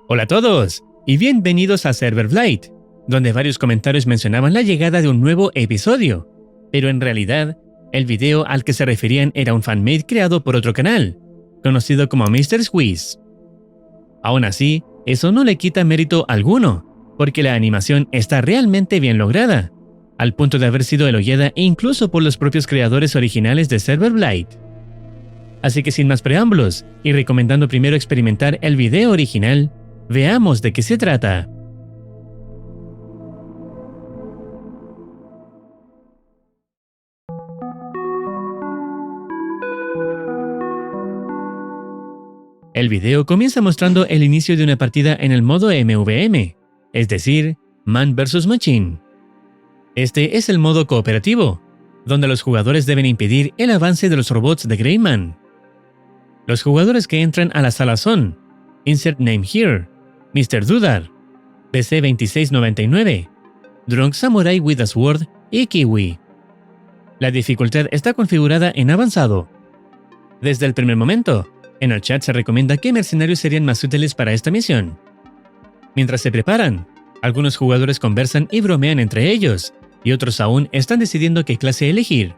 Hola a todos y bienvenidos a Server Blight, donde varios comentarios mencionaban la llegada de un nuevo episodio, pero en realidad el video al que se referían era un fanmade creado por otro canal, conocido como Mr. Squeeze. Aún así, eso no le quita mérito alguno, porque la animación está realmente bien lograda, al punto de haber sido elogiada incluso por los propios creadores originales de Server Blight. Así que sin más preámbulos, y recomendando primero experimentar el video original, veamos de qué se trata. El video comienza mostrando el inicio de una partida en el modo MVM, es decir, Man vs Machine. Este es el modo cooperativo, donde los jugadores deben impedir el avance de los robots de Greyman. Los jugadores que entran a la sala son Insert Name Here, Mr. Dudar, PC2699, Drunk Samurai with a Sword y Kiwi. La dificultad está configurada en avanzado. Desde el primer momento, en el chat se recomienda qué mercenarios serían más útiles para esta misión. Mientras se preparan, algunos jugadores conversan y bromean entre ellos, y otros aún están decidiendo qué clase elegir.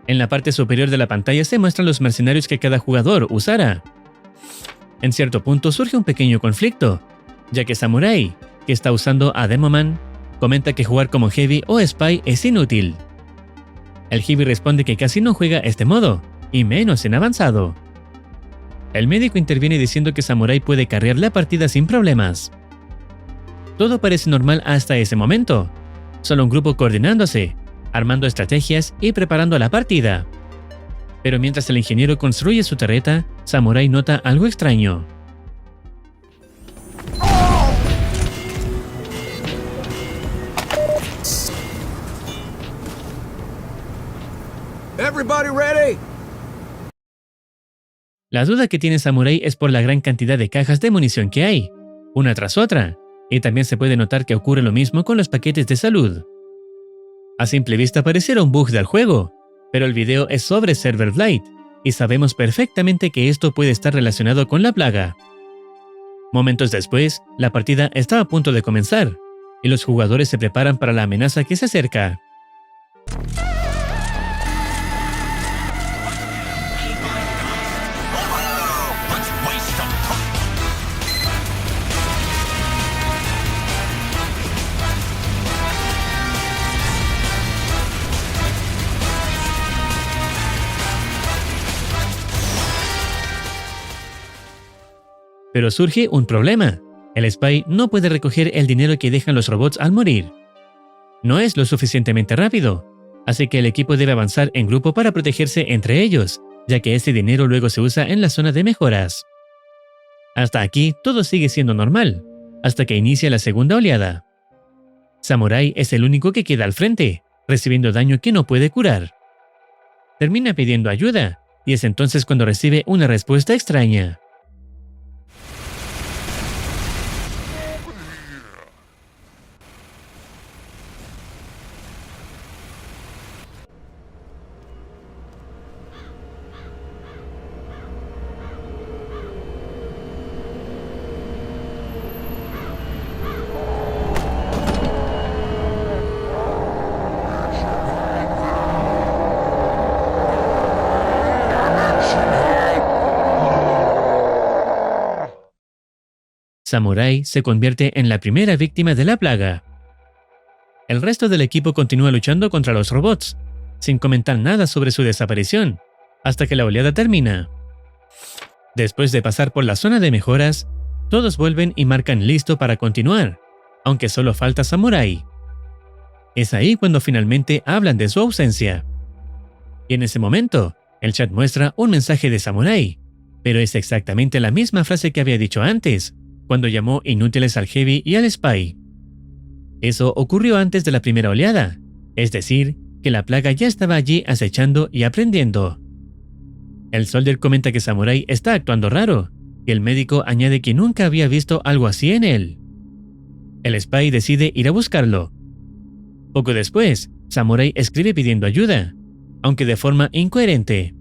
En la parte superior de la pantalla se muestran los mercenarios que cada jugador usará. En cierto punto surge un pequeño conflicto, ya que Samurai, que está usando a Demoman, comenta que jugar como Heavy o Spy es inútil. El Heavy responde que casi no juega este modo, y menos en avanzado. El médico interviene diciendo que Samurai puede carrear la partida sin problemas. Todo parece normal hasta ese momento, solo un grupo coordinándose, armando estrategias y preparando la partida. Pero mientras el ingeniero construye su torreta, Samurai nota algo extraño. Everybody ready? La duda que tiene Samurai es por la gran cantidad de cajas de munición que hay, una tras otra, y también se puede notar que ocurre lo mismo con los paquetes de salud. A simple vista pareciera un bug del juego, pero el video es sobre Server Blight, y sabemos perfectamente que esto puede estar relacionado con la plaga. Momentos después, la partida está a punto de comenzar, y los jugadores se preparan para la amenaza que se acerca. Pero surge un problema. El Spy no puede recoger el dinero que dejan los robots al morir. No es lo suficientemente rápido, así que el equipo debe avanzar en grupo para protegerse entre ellos, ya que ese dinero luego se usa en la zona de mejoras. Hasta aquí todo sigue siendo normal, hasta que inicia la segunda oleada. Samurai es el único que queda al frente, recibiendo daño que no puede curar. Termina pidiendo ayuda, y es entonces cuando recibe una respuesta extraña. Samurai se convierte en la primera víctima de la plaga. El resto del equipo continúa luchando contra los robots, sin comentar nada sobre su desaparición, hasta que la oleada termina. Después de pasar por la zona de mejoras, todos vuelven y marcan listo para continuar, aunque solo falta Samurai. Es ahí cuando finalmente hablan de su ausencia. Y en ese momento, el chat muestra un mensaje de Samurai, pero es exactamente la misma frase que había dicho antes, cuando llamó inútiles al Heavy y al Spy. Eso ocurrió antes de la primera oleada, es decir, que la plaga ya estaba allí acechando y aprendiendo. El Soldier comenta que Samurai está actuando raro, y el médico añade que nunca había visto algo así en él. El Spy decide ir a buscarlo. Poco después, Samurai escribe pidiendo ayuda, aunque de forma incoherente.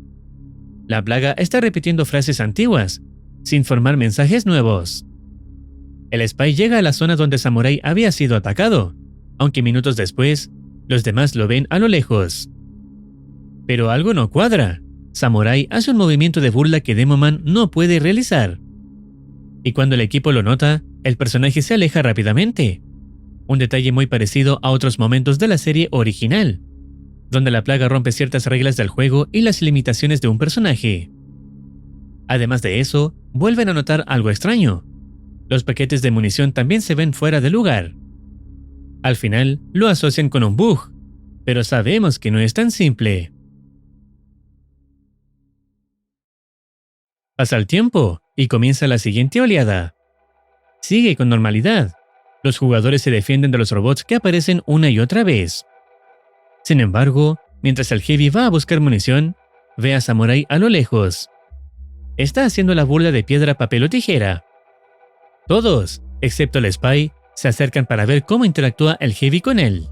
La plaga está repitiendo frases antiguas, sin formar mensajes nuevos. El spy llega a la zona donde Samurai había sido atacado, aunque minutos después, los demás lo ven a lo lejos. Pero algo no cuadra. Samurai hace un movimiento de burla que Demoman no puede realizar. Y cuando el equipo lo nota, el personaje se aleja rápidamente. Un detalle muy parecido a otros momentos de la serie original, donde la plaga rompe ciertas reglas del juego y las limitaciones de un personaje. Además de eso, vuelven a notar algo extraño. Los paquetes de munición también se ven fuera de lugar. Al final, lo asocian con un bug, pero sabemos que no es tan simple. Pasa el tiempo y comienza la siguiente oleada. Sigue con normalidad. Los jugadores se defienden de los robots que aparecen una y otra vez. Sin embargo, mientras el Heavy va a buscar munición, ve a Samurai a lo lejos. Está haciendo la burla de piedra, papel o tijera. Todos, excepto el Spy, se acercan para ver cómo interactúa el Heavy con él.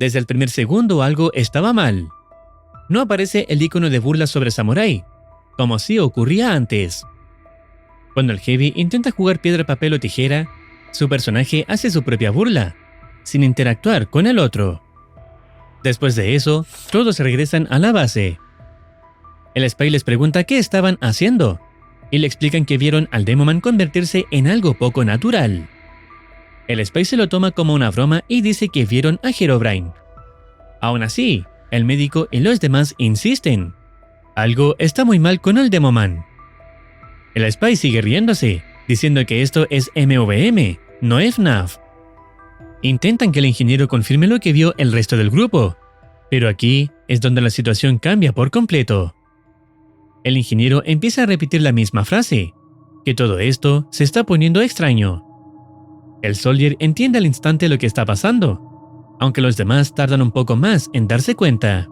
Desde el primer segundo algo estaba mal. No aparece el icono de burla sobre Samurai, como sí ocurría antes. Cuando el Heavy intenta jugar piedra, papel o tijera, su personaje hace su propia burla, sin interactuar con el otro. Después de eso, todos regresan a la base. El Spy les pregunta qué estaban haciendo, y le explican que vieron al Demoman convertirse en algo poco natural. El Spy se lo toma como una broma y dice que vieron a Herobrine. Aún así, el médico y los demás insisten. Algo está muy mal con el Demoman. El Spy sigue riéndose, diciendo que esto es MVM, no FNAF. Intentan que el ingeniero confirme lo que vio el resto del grupo, pero aquí es donde la situación cambia por completo. El ingeniero empieza a repetir la misma frase, que todo esto se está poniendo extraño. El Soldier entiende al instante lo que está pasando, aunque los demás tardan un poco más en darse cuenta.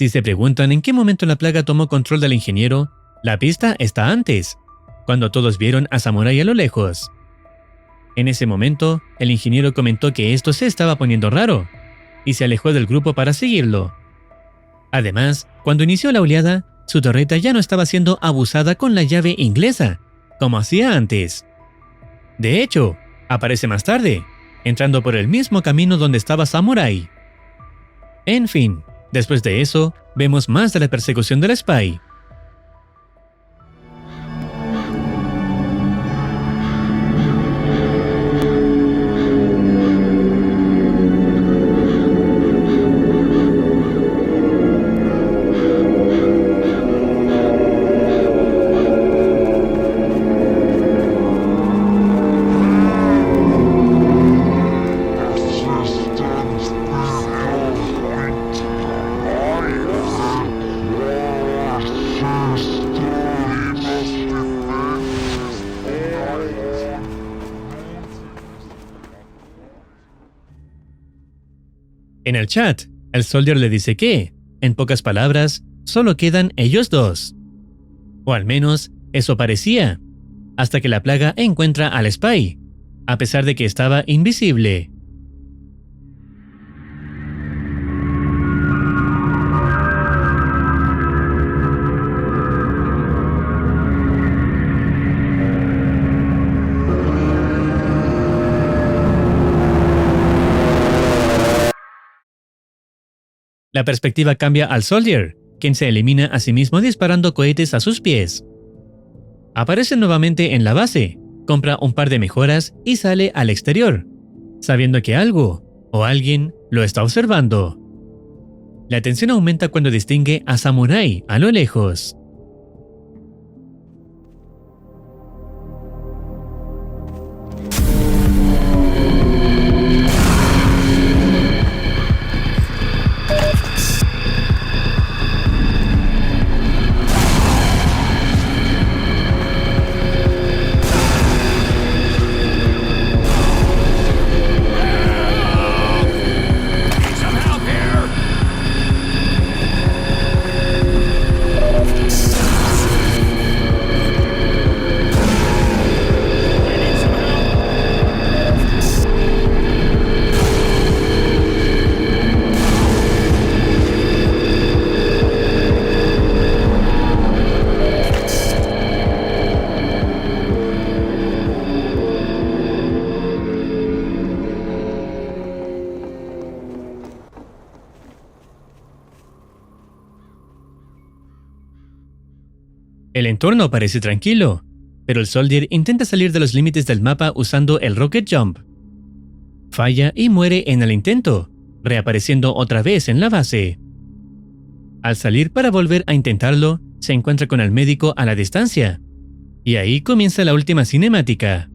Si se preguntan en qué momento la plaga tomó control del ingeniero, la pista está antes, cuando todos vieron a Samurai a lo lejos. En ese momento, el ingeniero comentó que esto se estaba poniendo raro, y se alejó del grupo para seguirlo. Además, cuando inició la oleada, su torreta ya no estaba siendo abusada con la llave inglesa, como hacía antes. De hecho, aparece más tarde, entrando por el mismo camino donde estaba Samurai. En fin, después de eso, vemos más de la persecución del Spy. En el chat, el Soldier le dice que, en pocas palabras, solo quedan ellos dos. O al menos, eso parecía, hasta que la plaga encuentra al Spy, a pesar de que estaba invisible. La perspectiva cambia al Soldier, quien se elimina a sí mismo disparando cohetes a sus pies. Aparece nuevamente en la base, compra un par de mejoras y sale al exterior, sabiendo que algo o alguien lo está observando. La tensión aumenta cuando distingue a Samurai a lo lejos. El entorno parece tranquilo, pero el Soldier intenta salir de los límites del mapa usando el Rocket Jump. Falla y muere en el intento, reapareciendo otra vez en la base. Al salir para volver a intentarlo, se encuentra con el médico a la distancia. Y ahí comienza la última cinemática.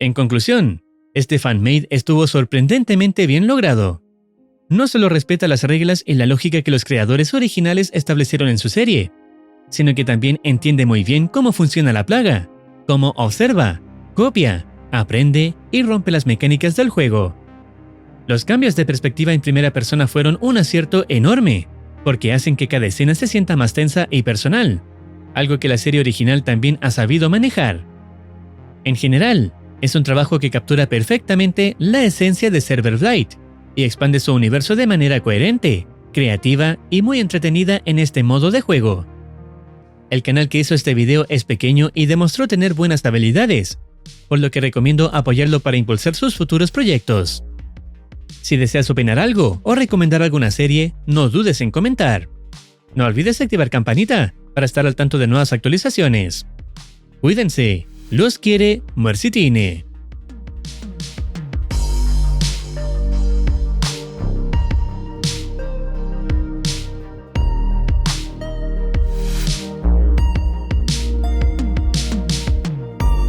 En conclusión, este fanmade estuvo sorprendentemente bien logrado. No solo respeta las reglas y la lógica que los creadores originales establecieron en su serie, sino que también entiende muy bien cómo funciona la plaga, cómo observa, copia, aprende y rompe las mecánicas del juego. Los cambios de perspectiva en primera persona fueron un acierto enorme, porque hacen que cada escena se sienta más tensa y personal, algo que la serie original también ha sabido manejar. En general, es un trabajo que captura perfectamente la esencia de Server Blight y expande su universo de manera coherente, creativa y muy entretenida en este modo de juego. El canal que hizo este video es pequeño y demostró tener buenas habilidades, por lo que recomiendo apoyarlo para impulsar sus futuros proyectos. Si deseas opinar algo o recomendar alguna serie, no dudes en comentar. No olvides activar campanita para estar al tanto de nuevas actualizaciones. Cuídense. Los quiere Mercitine.